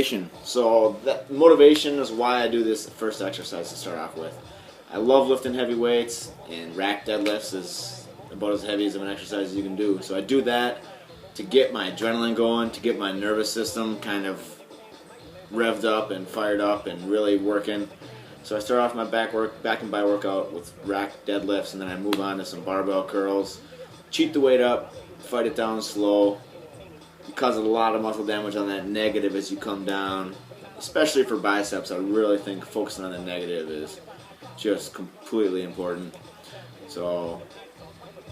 motivation. So that motivation is why I do this first exercise to start off with. I love lifting heavy weights, and rack deadlifts is about as heavy as an exercise as you can do. So I do that to get my adrenaline going, to get my nervous system kind of revved up and fired up and really working. So I start off my back and by workout with rack deadlifts, and then I move on to some barbell curls. Cheat the weight up, fight it down slow. You cause a lot of muscle damage on that negative as you come down. Especially for biceps, I really think focusing on the negative is just completely important. So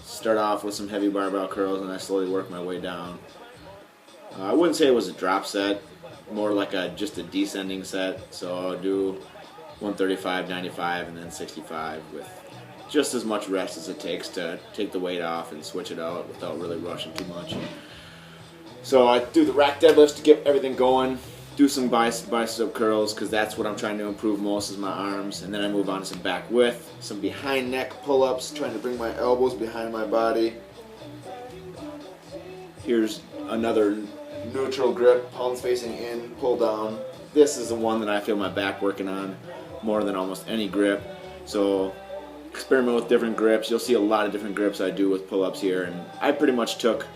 start off with some heavy barbell curls, and I slowly work my way down. I wouldn't say it was a drop set, more like just a descending set. So I'll do 135, 95, and then 65 with just as much rest as it takes to take the weight off and switch it out without really rushing too much. So I do the rack deadlifts to get everything going, do some bicep curls because that's what I'm trying to improve most is my arms, and then I move on to some back width, some behind neck pull-ups, trying to bring my elbows behind my body. Here's another neutral grip, palms facing in, pull down. This is the one that I feel my back working on more than almost any grip. So experiment with different grips. You'll see a lot of different grips I do with pull-ups here, and I pretty much took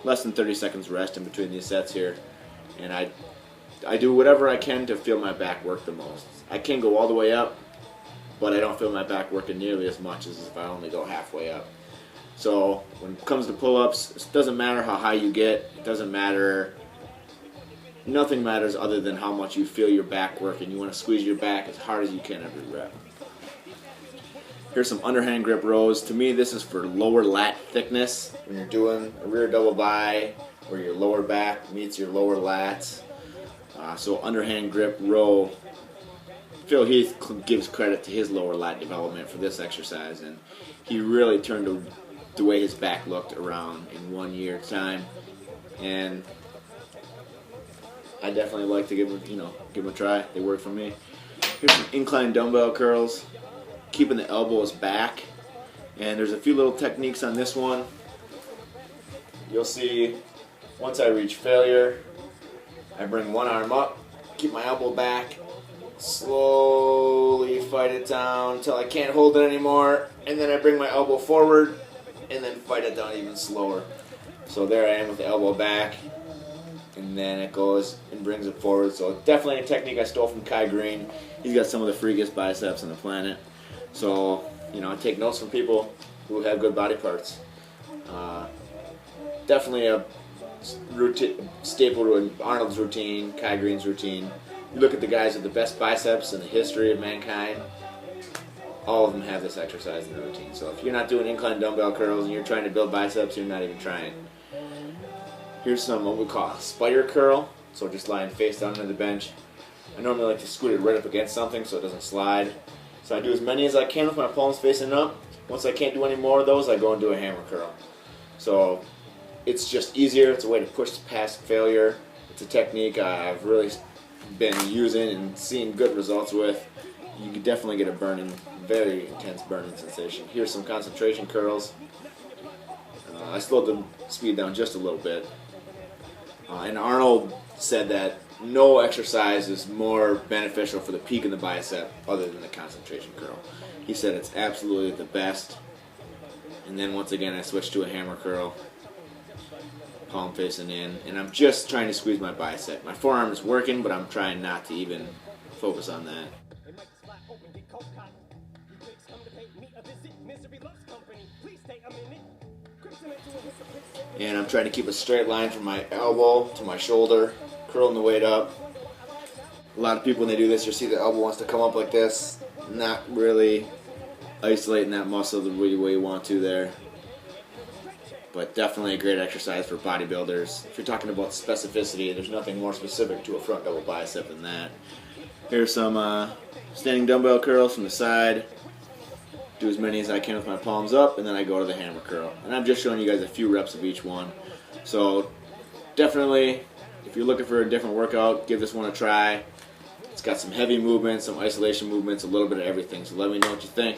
less than 30 seconds rest in between these sets here, and I do whatever I can to feel my back work the most. I can go all the way up, but I don't feel my back working nearly as much as if I only go halfway up. So when it comes to pull-ups, it doesn't matter how high you get. It doesn't matter. Nothing matters other than how much you feel your back work, and you want to squeeze your back as hard as you can every rep. Here's some underhand grip rows. To me, this is for lower lat thickness. When you're doing a rear double bi, where your lower back meets your lower lats. So underhand grip row. Phil Heath gives credit to his lower lat development for this exercise, and he really turned the way his back looked around in 1 year's time. And I definitely like to give them a try. They work for me. Here's some incline dumbbell curls, keeping the elbows back. And there's a few little techniques on this one. You'll see once I reach failure, I bring one arm up, keep my elbow back, slowly fight it down until I can't hold it anymore, and then I bring my elbow forward and then fight it down even slower. So there I am with the elbow back, and then it goes and brings it forward. So definitely a technique I stole from Kai Green. He's got some of the freakiest biceps on the planet. So, I take notes from people who have good body parts. Definitely a staple to Arnold's routine, Kai Green's routine. You look at the guys with the best biceps in the history of mankind, all of them have this exercise in their routine. So if you're not doing incline dumbbell curls and you're trying to build biceps, you're not even trying. Here's some what we call a spider curl, so just lying face down on the bench. I normally like to scoot it right up against something so it doesn't slide. So I do as many as I can with my palms facing up. Once I can't do any more of those, I go and do a hammer curl. So it's just easier. It's a way to push past failure. It's a technique I've really been using and seeing good results with. You can definitely get a very intense burning sensation. Here's some concentration curls. I slowed the speed down just a little bit. And Arnold said that no exercise is more beneficial for the peak in the bicep other than the concentration curl. He said it's absolutely the best. And then once again I switched to a hammer curl, palm facing in, and I'm just trying to squeeze my bicep. My forearm is working, but I'm trying not to even focus on that. And I'm trying to keep a straight line from my elbow to my shoulder, curling the weight up. A lot of people when they do this, you'll see the elbow wants to come up like this, not really isolating that muscle the way you want to there. But definitely a great exercise for bodybuilders. If you're talking about specificity, there's nothing more specific to a front double bicep than that. Here's some standing dumbbell curls from the side. Do as many as I can with my palms up, and then I go to the hammer curl. And I'm just showing you guys a few reps of each one. So definitely, if you're looking for a different workout, give this one a try. It's got some heavy movements, some isolation movements, a little bit of everything. So let me know what you think.